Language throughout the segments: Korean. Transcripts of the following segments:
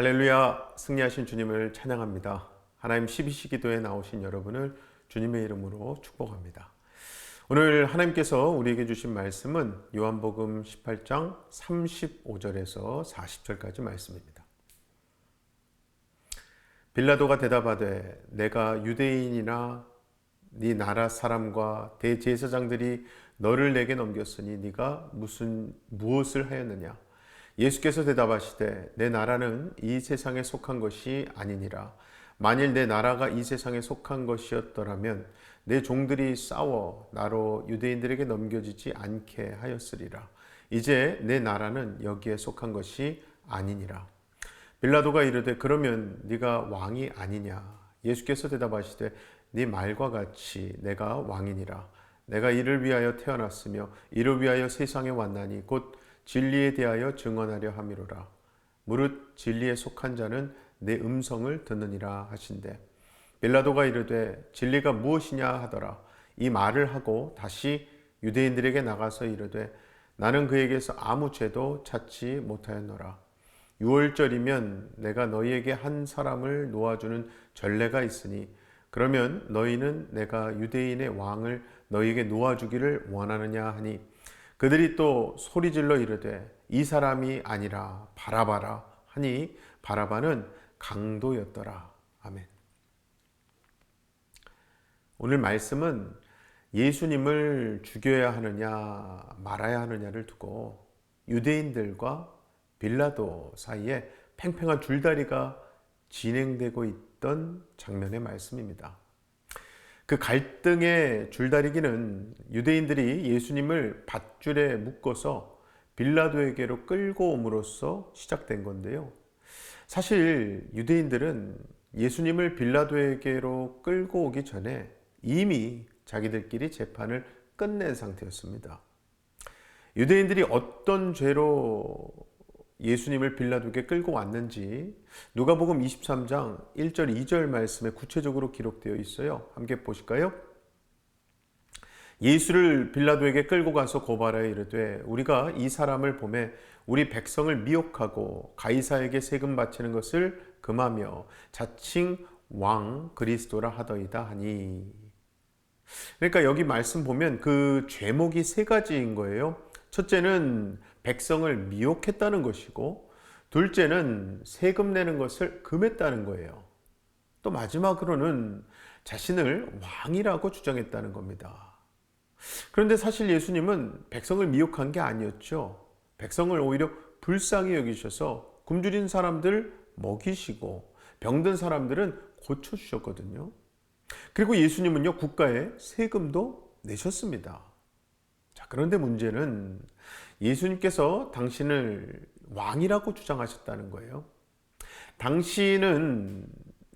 할렐루야, 승리하신 주님을 찬양합니다. 하나님 12시기도에 나오신 여러분을 주님의 이름으로 축복합니다. 오늘 하나님께서 우리에게 주신 말씀은 요한복음 18장 35절에서 40절까지 말씀입니다. 빌라도가 대답하되 내가 유대인이나 네 나라 사람과 대제사장들이 너를 내게 넘겼으니 네가 무엇을 하였느냐? 예수께서 대답하시되 내 나라는 이 세상에 속한 것이 아니니라. 만일 내 나라가 이 세상에 속한 것이었더라면 내 종들이 싸워 나로 유대인들에게 넘겨지지 않게 하였으리라. 이제 내 나라는 여기에 속한 것이 아니니라. 빌라도가 이르되 그러면 네가 왕이 아니냐? 예수께서 대답하시되 네 말과 같이 내가 왕이니라. 내가 이를 위하여 태어났으며 이를 위하여 세상에 왔나니 곧 진리에 대하여 증언하려 함이로라. 무릇 진리에 속한 자는 내 음성을 듣느니라 하신대. 빌라도가 이르되 진리가 무엇이냐 하더라. 이 말을 하고 다시 유대인들에게 나가서 이르되 나는 그에게서 아무 죄도 찾지 못하였노라. 유월절이면 내가 너희에게 한 사람을 놓아주는 전례가 있으니 그러면 너희는 내가 유대인의 왕을 너희에게 놓아주기를 원하느냐 하니 그들이 또 소리질러 이르되 이 사람이 아니라 바라바라 하니 바라바는 강도였더라. 아멘. 오늘 말씀은 예수님을 죽여야 하느냐 말아야 하느냐를 두고 유대인들과 빌라도 사이에 팽팽한 줄다리가 진행되고 있던 장면의 말씀입니다. 그 갈등의 줄다리기는 유대인들이 예수님을 밧줄에 묶어서 빌라도에게로 끌고 옴으로써 시작된 건데요. 사실 유대인들은 예수님을 빌라도에게로 끌고 오기 전에 이미 자기들끼리 재판을 끝낸 상태였습니다. 유대인들이 어떤 죄로 예수님을 빌라도에게 끌고 왔는지 누가복음 23장 1절 2절 말씀에 구체적으로 기록되어 있어요. 함께 보실까요? 예수를 빌라도에게 끌고 가서 고발하여 이르되 우리가 이 사람을 보매 우리 백성을 미혹하고 가이사에게 세금 바치는 것을 금하며 자칭 왕 그리스도라 하더이다 하니. 그러니까 여기 말씀 보면 그 죄목이 세 가지인 거예요. 첫째는 백성을 미혹했다는 것이고, 둘째는 세금 내는 것을 금했다는 거예요. 또 마지막으로는 자신을 왕이라고 주장했다는 겁니다. 그런데 사실 예수님은 백성을 미혹한 게 아니었죠. 백성을 오히려 불쌍히 여기셔서 굶주린 사람들 먹이시고 병든 사람들은 고쳐주셨거든요. 그리고 예수님은요, 국가에 세금도 내셨습니다. 자, 그런데 문제는 예수님께서 당신을 왕이라고 주장하셨다는 거예요. 당시는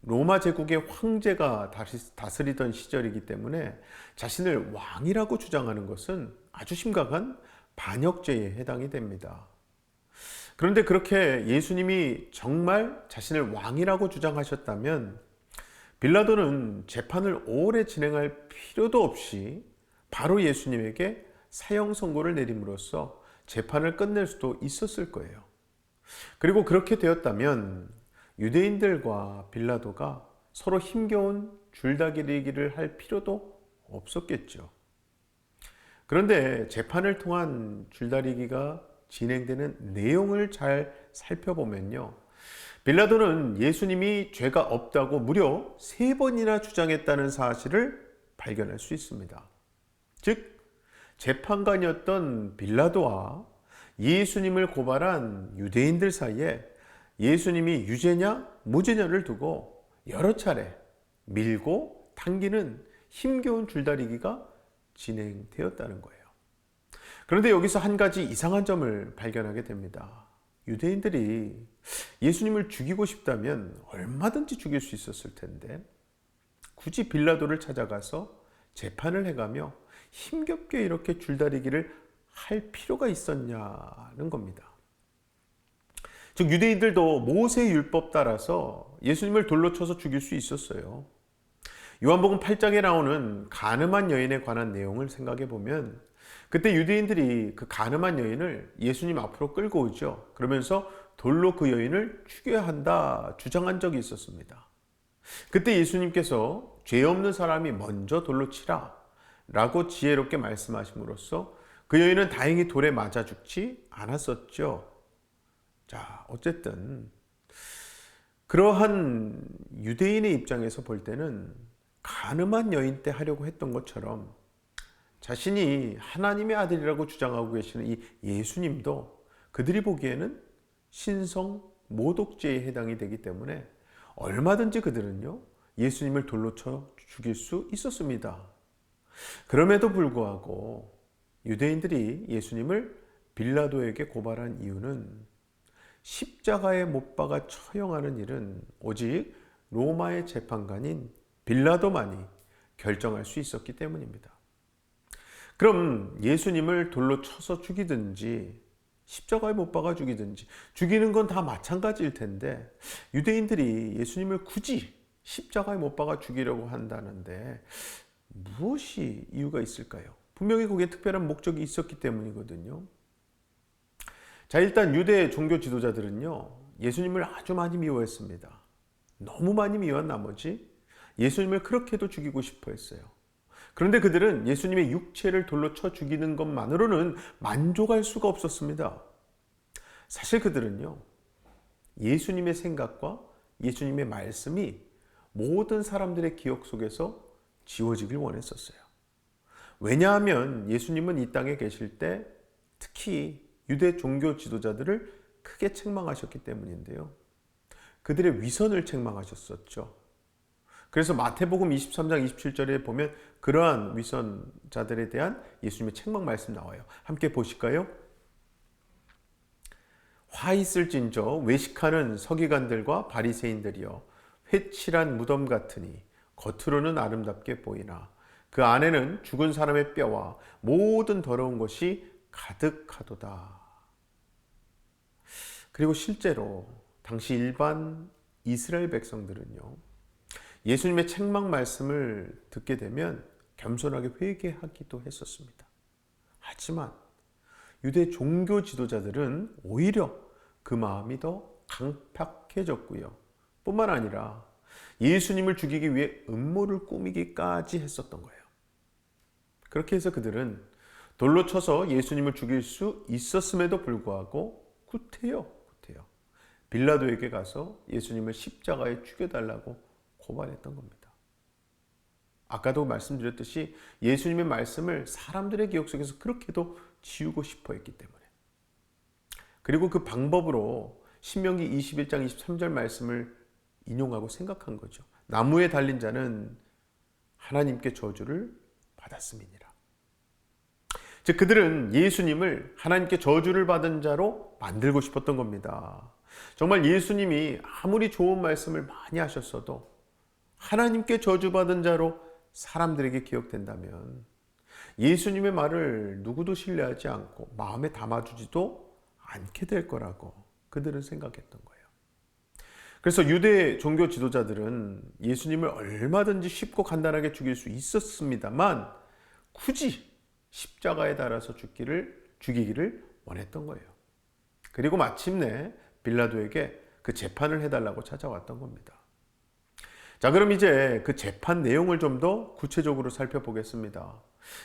로마 제국의 황제가 다스리던 시절이기 때문에 자신을 왕이라고 주장하는 것은 아주 심각한 반역죄에 해당이 됩니다. 그런데 그렇게 예수님이 정말 자신을 왕이라고 주장하셨다면 빌라도는 재판을 오래 진행할 필요도 없이 바로 예수님에게 사형 선고를 내림으로써 재판을 끝낼 수도 있었을 거예요. 그리고 그렇게 되었다면 유대인들과 빌라도가 서로 힘겨운 줄다리기를 할 필요도 없었겠죠. 그런데 재판을 통한 줄다리기가 진행되는 내용을 잘 살펴보면요, 빌라도는 예수님이 죄가 없다고 무려 3번이나 주장했다는 사실을 발견할 수 있습니다. 즉 재판관이었던 빌라도와 예수님을 고발한 유대인들 사이에 예수님이 유죄냐 무죄냐를 두고 여러 차례 밀고 당기는 힘겨운 줄다리기가 진행되었다는 거예요. 그런데 여기서 한 가지 이상한 점을 발견하게 됩니다. 유대인들이 예수님을 죽이고 싶다면 얼마든지 죽일 수 있었을 텐데 굳이 빌라도를 찾아가서 재판을 해가며 힘겹게 이렇게 줄다리기를 할 필요가 있었냐는 겁니다. 즉 유대인들도 모세의 율법 따라서 예수님을 돌로 쳐서 죽일 수 있었어요. 요한복음 8장에 나오는 가늠한 여인에 관한 내용을 생각해 보면 그때 유대인들이 그 가늠한 여인을 예수님 앞으로 끌고 오죠. 그러면서 돌로 그 여인을 죽여야 한다 주장한 적이 있었습니다. 그때 예수님께서 죄 없는 사람이 먼저 돌로 치라 라고 지혜롭게 말씀하심으로써 그 여인은 다행히 돌에 맞아 죽지 않았었죠. 자, 어쨌든 그러한 유대인의 입장에서 볼 때는 간음한 여인 때 하려고 했던 것처럼 자신이 하나님의 아들이라고 주장하고 계시는 이 예수님도 그들이 보기에는 신성 모독죄에 해당이 되기 때문에 얼마든지 그들은요 예수님을 돌로 쳐 죽일 수 있었습니다. 그럼에도 불구하고 유대인들이 예수님을 빌라도에게 고발한 이유는 십자가에 못 박아 처형하는 일은 오직 로마의 재판관인 빌라도만이 결정할 수 있었기 때문입니다. 그럼 예수님을 돌로 쳐서 죽이든지 십자가에 못 박아 죽이든지 죽이는 건 다 마찬가지일 텐데 유대인들이 예수님을 굳이 십자가에 못 박아 죽이려고 한다는데 무엇이 이유가 있을까요? 분명히 거기에 특별한 목적이 있었기 때문이거든요. 자, 일단 유대 종교 지도자들은요 예수님을 아주 많이 미워했습니다. 너무 많이 미워한 나머지 예수님을 그렇게도 죽이고 싶어 했어요. 그런데 그들은 예수님의 육체를 돌로 쳐 죽이는 것만으로는 만족할 수가 없었습니다. 사실 그들은요, 예수님의 생각과 예수님의 말씀이 모든 사람들의 기억 속에서 지워지길 원했었어요. 왜냐하면 예수님은 이 땅에 계실 때 특히 유대 종교 지도자들을 크게 책망하셨기 때문인데요. 그들의 위선을 책망하셨었죠. 그래서 마태복음 23장 27절에 보면 그러한 위선자들에 대한 예수님의 책망 말씀 나와요. 함께 보실까요? 화 있을진저 외식하는 서기관들과 바리새인들이여 회칠한 무덤 같으니 겉으로는 아름답게 보이나 그 안에는 죽은 사람의 뼈와 모든 더러운 것이 가득하도다. 그리고 실제로 당시 일반 이스라엘 백성들은요 예수님의 책망 말씀을 듣게 되면 겸손하게 회개하기도 했었습니다. 하지만 유대 종교 지도자들은 오히려 그 마음이 더 강팍해졌고요. 뿐만 아니라 예수님을 죽이기 위해 음모를 꾸미기까지 했었던 거예요. 그렇게 해서 그들은 돌로 쳐서 예수님을 죽일 수 있었음에도 불구하고 구태여 빌라도에게 가서 예수님을 십자가에 죽여달라고 고발했던 겁니다. 아까도 말씀드렸듯이 예수님의 말씀을 사람들의 기억 속에서 그렇게도 지우고 싶어 했기 때문에 그리고 그 방법으로 신명기 21장 23절 말씀을 인용하고 생각한 거죠. 나무에 달린 자는 하나님께 저주를 받았음이니라. 즉 그들은 예수님을 하나님께 저주를 받은 자로 만들고 싶었던 겁니다. 정말 예수님이 아무리 좋은 말씀을 많이 하셨어도 하나님께 저주받은 자로 사람들에게 기억된다면 예수님의 말을 누구도 신뢰하지 않고 마음에 담아주지도 않게 될 거라고 그들은 생각했던 거예요. 그래서 유대 종교 지도자들은 예수님을 얼마든지 쉽고 간단하게 죽일 수 있었습니다만 굳이 십자가에 달아서 죽이기를 원했던 거예요. 그리고 마침내 빌라도에게 그 재판을 해달라고 찾아왔던 겁니다. 자, 그럼 이제 그 재판 내용을 좀 더 구체적으로 살펴보겠습니다.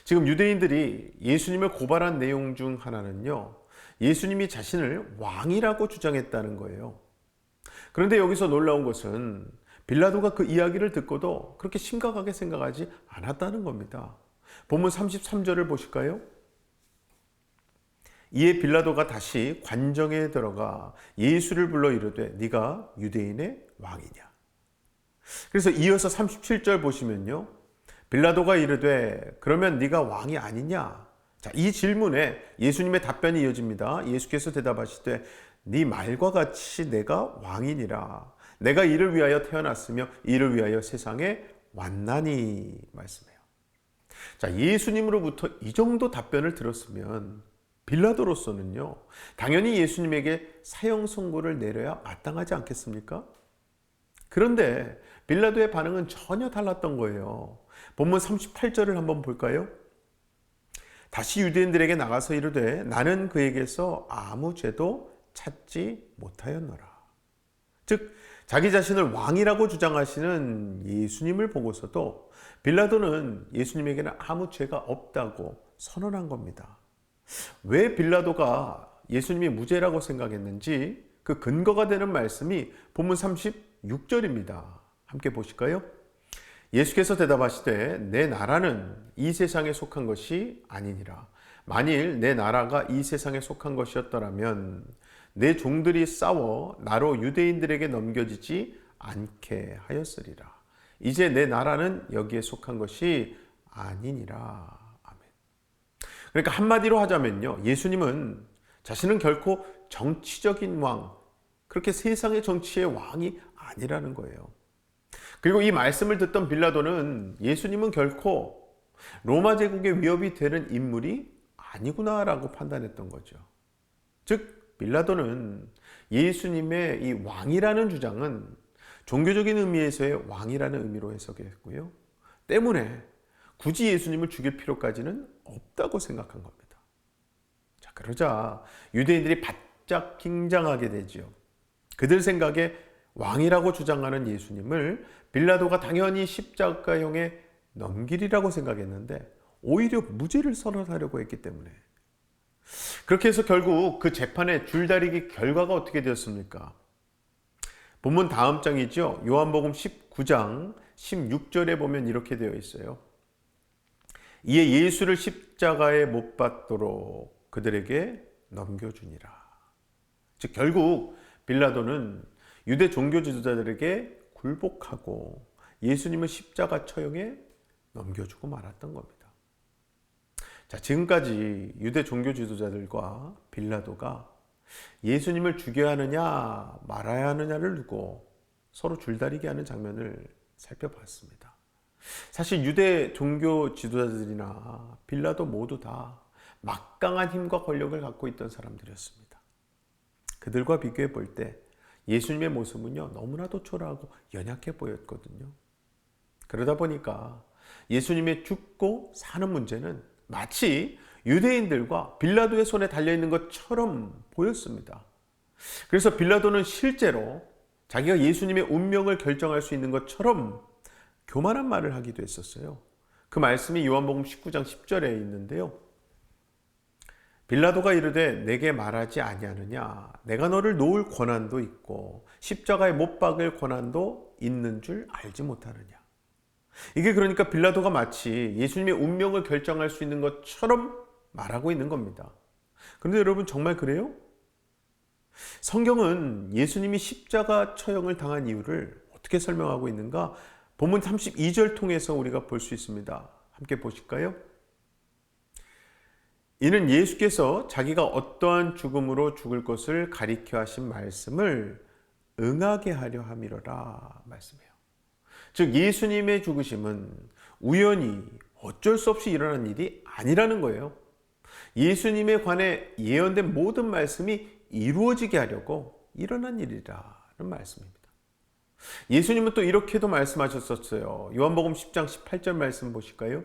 지금 유대인들이 예수님을 고발한 내용 중 하나는요, 예수님이 자신을 왕이라고 주장했다는 거예요. 그런데 여기서 놀라운 것은 빌라도가 그 이야기를 듣고도 그렇게 심각하게 생각하지 않았다는 겁니다. 본문 33절을 보실까요? 이에 빌라도가 다시 관정에 들어가 예수를 불러 이르되 네가 유대인의 왕이냐. 그래서 이어서 37절 보시면요, 빌라도가 이르되 그러면 네가 왕이 아니냐. 자, 이 질문에 예수님의 답변이 이어집니다. 예수께서 대답하시되 네 말과 같이 내가 왕이니라. 내가 이를 위하여 태어났으며 이를 위하여 세상에 왔나니 말씀해요. 자, 예수님으로부터 이 정도 답변을 들었으면 빌라도로서는요, 당연히 예수님에게 사형 선고를 내려야 마땅하지 않겠습니까? 그런데 빌라도의 반응은 전혀 달랐던 거예요. 본문 38절을 한번 볼까요? 다시 유대인들에게 나가서 이르되 나는 그에게서 아무 죄도 찾지 못하였노라. 즉 자기 자신을 왕이라고 주장하시는 예수님을 보고서도 빌라도는 예수님에게는 아무 죄가 없다고 선언한 겁니다. 왜 빌라도가 예수님이 무죄라고 생각했는지 그 근거가 되는 말씀이 본문 36절입니다. 함께 보실까요? 예수께서 대답하시되 내 나라는 이 세상에 속한 것이 아니니라. 만일 내 나라가 이 세상에 속한 것이었더라면 내 종들이 싸워 나로 유대인들에게 넘겨지지 않게 하였으리라. 이제 내 나라는 여기에 속한 것이 아니니라. 아멘. 그러니까 한마디로 하자면요, 예수님은 자신은 결코 정치적인 왕, 그렇게 세상의 정치의 왕이 아니라는 거예요. 그리고 이 말씀을 듣던 빌라도는 예수님은 결코 로마 제국의 위협이 되는 인물이 아니구나라고 판단했던 거죠. 즉 빌라도는 예수님의 이 왕이라는 주장은 종교적인 의미에서의 왕이라는 의미로 해석했고요. 때문에 굳이 예수님을 죽일 필요까지는 없다고 생각한 겁니다. 자, 그러자 유대인들이 바짝 긴장하게 되죠. 그들 생각에 왕이라고 주장하는 예수님을 빌라도가 당연히 십자가형에 넘기리라고 생각했는데 오히려 무죄를 선언하려고 했기 때문에, 그렇게 해서 결국 그 재판의 줄다리기 결과가 어떻게 되었습니까? 본문 다음 장이죠. 요한복음 19장 16절에 보면 이렇게 되어 있어요. 이에 예수를 십자가에 못 박도록 그들에게 넘겨주니라. 즉 결국 빌라도는 유대 종교 지도자들에게 굴복하고 예수님을 십자가 처형에 넘겨주고 말았던 겁니다. 자, 지금까지 유대 종교 지도자들과 빌라도가 예수님을 죽여야 하느냐 말아야 하느냐를 두고 서로 줄다리기 하는 장면을 살펴봤습니다. 사실 유대 종교 지도자들이나 빌라도 모두 다 막강한 힘과 권력을 갖고 있던 사람들이었습니다. 그들과 비교해 볼 때 예수님의 모습은요, 너무나도 초라하고 연약해 보였거든요. 그러다 보니까 예수님의 죽고 사는 문제는 마치 유대인들과 빌라도의 손에 달려있는 것처럼 보였습니다. 그래서 빌라도는 실제로 자기가 예수님의 운명을 결정할 수 있는 것처럼 교만한 말을 하기도 했었어요. 그 말씀이 요한복음 19장 10절에 있는데요. 빌라도가 이르되 내게 말하지 아니하느냐, 내가 너를 놓을 권한도 있고 십자가에 못 박을 권한도 있는 줄 알지 못하느냐. 이게 그러니까 빌라도가 마치 예수님의 운명을 결정할 수 있는 것처럼 말하고 있는 겁니다. 그런데 여러분 정말 그래요? 성경은 예수님이 십자가 처형을 당한 이유를 어떻게 설명하고 있는가? 본문 32절 통해서 우리가 볼 수 있습니다. 함께 보실까요? 이는 예수께서 자기가 어떠한 죽음으로 죽을 것을 가리켜 하신 말씀을 응하게 하려 함이로라 말씀해요. 즉 예수님의 죽으심은 우연히 어쩔 수 없이 일어난 일이 아니라는 거예요. 예수님에 관해 예언된 모든 말씀이 이루어지게 하려고 일어난 일이라는 말씀입니다. 예수님은 또 이렇게도 말씀하셨었어요. 요한복음 10장 18절 말씀 보실까요?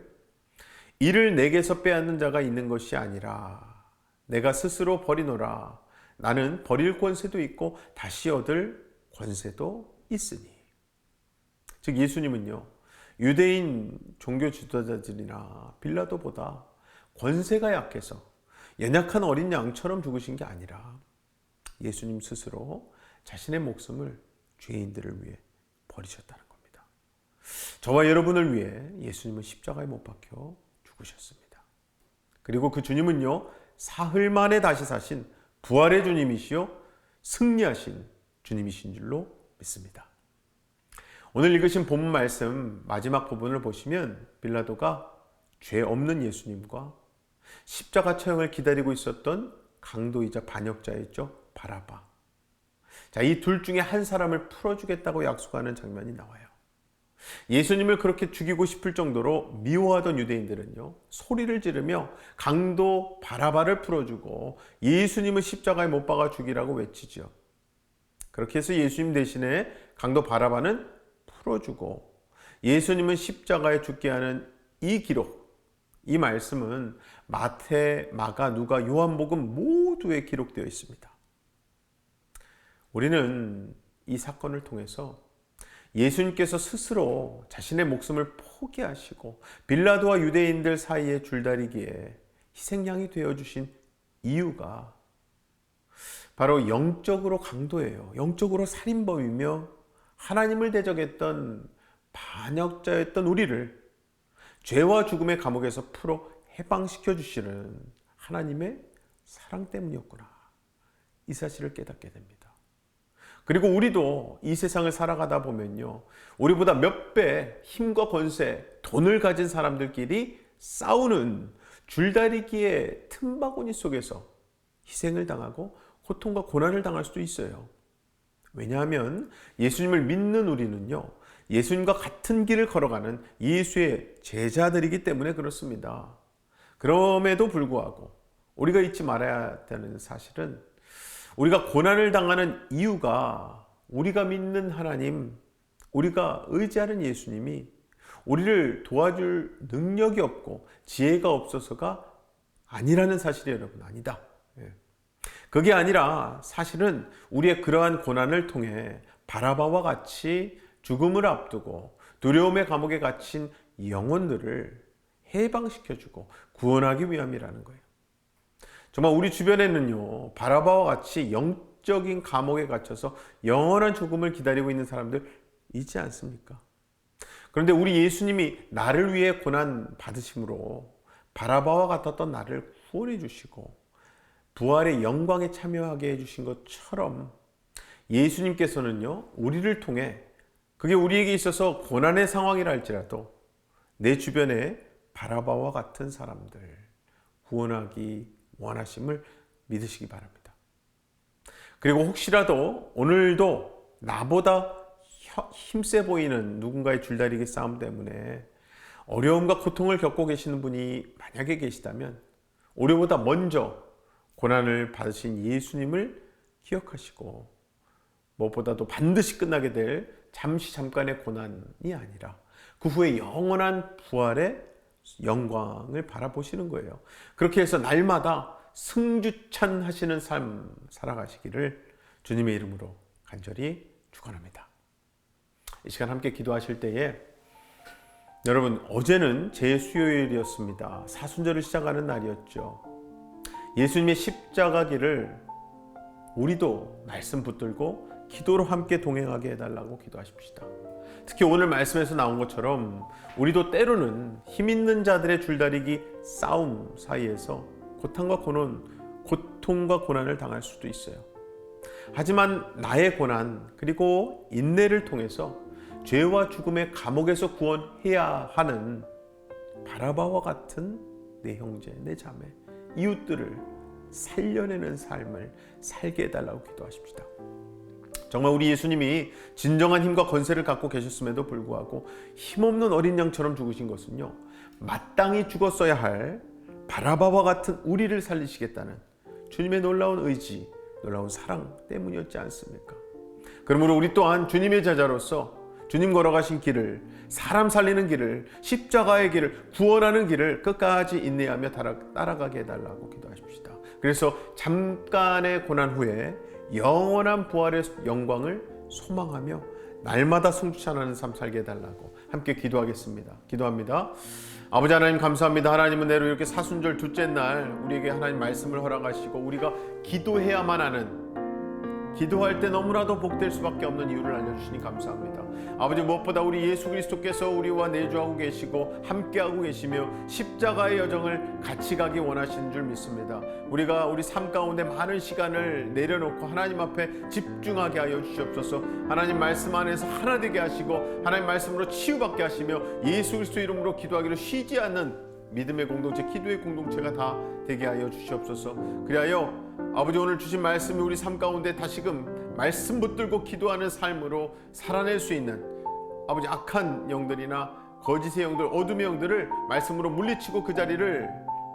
이를 내게서 빼앗는 자가 있는 것이 아니라 내가 스스로 버리노라. 나는 버릴 권세도 있고 다시 얻을 권세도 있으니. 즉 예수님은요, 유대인 종교 지도자들이나 빌라도보다 권세가 약해서 연약한 어린 양처럼 죽으신 게 아니라 예수님 스스로 자신의 목숨을 죄인들을 위해 버리셨다는 겁니다. 저와 여러분을 위해 예수님은 십자가에 못 박혀 죽으셨습니다. 그리고 그 주님은요, 사흘 만에 다시 사신 부활의 주님이시요 승리하신 주님이신 줄로 믿습니다. 오늘 읽으신 본문 말씀 마지막 부분을 보시면 빌라도가 죄 없는 예수님과 십자가 처형을 기다리고 있었던 강도이자 반역자였죠, 바라바. 자, 이 둘 중에 한 사람을 풀어주겠다고 약속하는 장면이 나와요. 예수님을 그렇게 죽이고 싶을 정도로 미워하던 유대인들은요, 소리를 지르며 강도 바라바를 풀어주고 예수님을 십자가에 못 박아 죽이라고 외치죠. 그렇게 해서 예수님 대신에 강도 바라바는 풀어주고 예수님은 십자가에 죽게 하는 이 기록, 이 말씀은 마태, 마가, 누가, 요한복음 모두에 기록되어 있습니다. 우리는 이 사건을 통해서 예수님께서 스스로 자신의 목숨을 포기하시고 빌라도와 유대인들 사이의 줄다리기에 희생양이 되어주신 이유가 바로 영적으로 강도예요. 영적으로 살인범이며 하나님을 대적했던 반역자였던 우리를 죄와 죽음의 감옥에서 풀어 해방시켜 주시는 하나님의 사랑 때문이었구나. 이 사실을 깨닫게 됩니다. 그리고 우리도 이 세상을 살아가다 보면요, 우리보다 몇 배 힘과 권세, 돈을 가진 사람들끼리 싸우는 줄다리기의 틈바구니 속에서 희생을 당하고 고통과 고난을 당할 수도 있어요. 왜냐하면 예수님을 믿는 우리는요, 예수님과 같은 길을 걸어가는 예수의 제자들이기 때문에 그렇습니다. 그럼에도 불구하고 우리가 잊지 말아야 되는 사실은, 우리가 고난을 당하는 이유가 우리가 믿는 하나님, 우리가 의지하는 예수님이 우리를 도와줄 능력이 없고 지혜가 없어서가 아니라는 사실이 여러분 아니다. 그게 아니라 사실은 우리의 그러한 고난을 통해 바라바와 같이 죽음을 앞두고 두려움의 감옥에 갇힌 영혼들을 해방시켜주고 구원하기 위함이라는 거예요. 정말 우리 주변에는요, 바라바와 같이 영적인 감옥에 갇혀서 영원한 죽음을 기다리고 있는 사람들 있지 않습니까? 그런데 우리 예수님이 나를 위해 고난 받으심으로 바라바와 같았던 나를 구원해 주시고 부활의 영광에 참여하게 해주신 것처럼 예수님께서는요, 우리를 통해, 그게 우리에게 있어서 고난의 상황이라 할지라도 내 주변에 바라바와 같은 사람들 구원하기 원하심을 믿으시기 바랍니다. 그리고 혹시라도 오늘도 나보다 힘세 보이는 누군가의 줄다리기 싸움 때문에 어려움과 고통을 겪고 계시는 분이 만약에 계시다면 우리보다 먼저 고난을 받으신 예수님을 기억하시고 무엇보다도 반드시 끝나게 될 잠깐의 고난이 아니라 그 후에 영원한 부활의 영광을 바라보시는 거예요. 그렇게 해서 날마다 승주찬 하시는 삶 살아가시기를 주님의 이름으로 간절히 축원합니다. 이 시간 함께 기도하실 때에 여러분, 어제는 제수요일이었습니다. 사순절을 시작하는 날이었죠. 예수님의 십자가 길을 우리도 말씀 붙들고 기도로 함께 동행하게 해달라고 기도하십시다. 특히 오늘 말씀에서 나온 것처럼 우리도 때로는 힘 있는 자들의 줄다리기 싸움 사이에서 고통과 고난을 당할 수도 있어요. 하지만 나의 고난 그리고 인내를 통해서 죄와 죽음의 감옥에서 구원해야 하는 바라바와 같은 내 형제, 내 자매, 이웃들을 살려내는 삶을 살게 해달라고 기도하십시다. 정말 우리 예수님이 진정한 힘과 권세를 갖고 계셨음에도 불구하고 힘없는 어린 양처럼 죽으신 것은요, 마땅히 죽었어야 할 바라바와 같은 우리를 살리시겠다는 주님의 놀라운 의지, 놀라운 사랑 때문이었지 않습니까? 그러므로 우리 또한 주님의 제자로서 주님 걸어가신 길을, 사람 살리는 길을, 십자가의 길을, 구원하는 길을 끝까지 인내하며 따라가게 해달라고 기도하십시다. 그래서 잠깐의 고난 후에 영원한 부활의 영광을 소망하며 날마다 승주찬하는 삶 살게 해달라고 함께 기도합니다. 아버지 하나님 감사합니다. 하나님은 내로 이렇게 사순절 둘째 날 우리에게 하나님 말씀을 허락하시고 우리가 기도해야만 하는, 기도할 때 너무나도 복될 수밖에 없는 이유를 알려주시니 감사합니다. 아버지, 무엇보다 우리 예수 그리스도께서 우리와 내주하고 계시고 함께하고 계시며 십자가의 여정을 같이 가기 원하시는 줄 믿습니다. 우리가 우리 삶 가운데 많은 시간을 내려놓고 하나님 앞에 집중하게 하여 주시옵소서. 하나님 말씀 안에서 하나 되게 하시고 하나님 말씀으로 치유받게 하시며 예수 그리스도 이름으로 기도하기를 쉬지 않는 믿음의 공동체, 기도의 공동체가 다 되게 하여 주시옵소서. 그리하여 아버지, 오늘 주신 말씀이 우리 삶 가운데 다시금 말씀 붙들고 기도하는 삶으로 살아낼 수 있는 아버지, 악한 영들이나 거짓의 영들, 어둠의 영들을 말씀으로 물리치고 그 자리를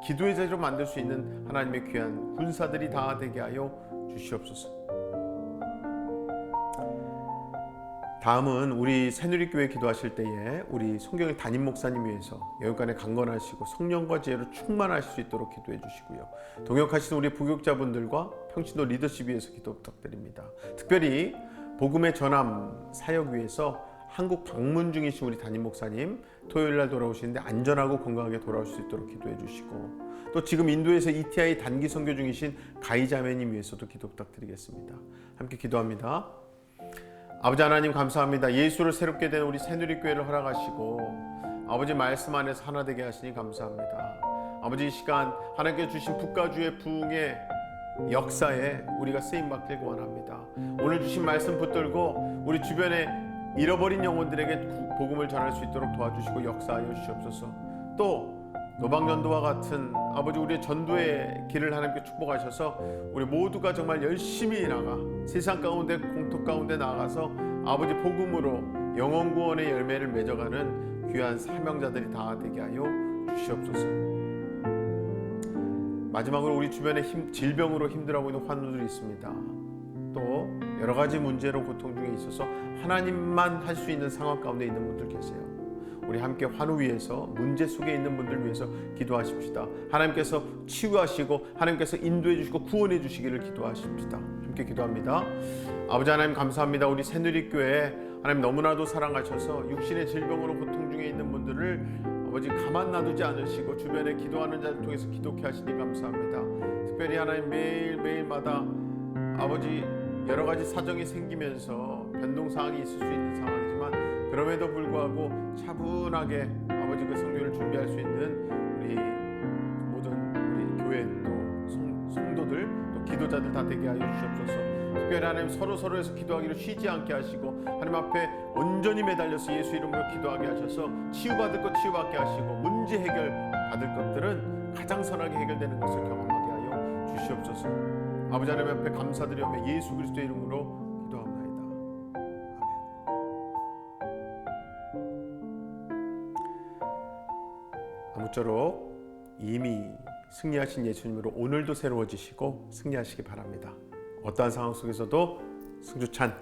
기도의 자리로 만들 수 있는 하나님의 귀한 군사들이 다 되게 하여 주시옵소서. 다음은 우리 새누리교회 기도하실 때에 우리 송경일 담임 목사님 위해서 여기간에 강건하시고 성령과 지혜로 충만하실 수 있도록 기도해 주시고요. 동역하시는 우리 부교육자분들과 평신도 리더십 위해서 기도 부탁드립니다. 특별히 복음의 전함 사역 위해서 한국 방문 중이신 우리 담임 목사님 토요일 날 돌아오시는데 안전하고 건강하게 돌아오실 수 있도록 기도해 주시고, 또 지금 인도에서 ETI 단기 선교 중이신 가희 자매님 위해서도 기도 부탁드리겠습니다. 함께 기도합니다. 아버지 하나님 감사합니다. 예수를 새롭게 된 우리 새누리교회를 허락하시고 아버지 말씀 안에서 하나 되게 하시니 감사합니다. 아버지 이 시간 하나님께 주신 북가주의 부흥의 역사에 우리가 쓰임받길 원합니다. 오늘 주신 말씀 붙들고 우리 주변에 잃어버린 영혼들에게 복음을 전할 수 있도록 도와주시고 역사하여 주시옵소서. 또 노방전도와 같은 아버지 우리의 전도의 길을 하나님께 축복하셔서 우리 모두가 정말 열심히 나가 세상 가운데 공토 가운데 나가서 아버지 복음으로 영혼 구원의 열매를 맺어가는 귀한 사명자들이 다 되게 하여 주시옵소서. 마지막으로 우리 주변에 질병으로 힘들어하고 있는 환우들이 있습니다. 또 여러 가지 문제로 고통 중에 있어서 하나님만 할 수 있는 상황 가운데 있는 분들 계세요. 우리 함께 환우 위해서, 문제 속에 있는 분들 위해서 기도하십시다. 하나님께서 치유하시고 하나님께서 인도해 주시고 구원해 주시기를 기도하십시다. 함께 기도합니다. 아버지 하나님 감사합니다. 우리 새누리교회 하나님 너무나도 사랑하셔서 육신의 질병으로 고통 중에 있는 분들을 아버지 가만 놔두지 않으시고 주변에 기도하는 자를 통해서 기독케 하시니 감사합니다. 특별히 하나님 매일매일마다 아버지 여러 가지 사정이 생기면서 변동사항이 있을 수 있는 상황이지만 그럼에도 불구하고 차분하게 아버지 그 성교를 준비할 수 있는 우리 모든 우리 교회 또 성도들 또 기도자들 다 되게 하여 주시옵소서. 특별히 하나님 서로에서 기도하기를 쉬지 않게 하시고 하나님 앞에 온전히 매달려서 예수 이름으로 기도하게 하셔서 치유받을 것 치유받게 하시고 문제 해결 받을 것들은 가장 선하게 해결되는 것을 경험하게 하여 주시옵소서. 아버지 하나님 앞에 감사드리며 예수 그리스도의 이름으로 기도합니다. 아멘. 아무쪼록 이미 승리하신 예수님으로 오늘도 새로워지시고 승리하시기 바랍니다. 어떠한 상황 속에서도 승주찬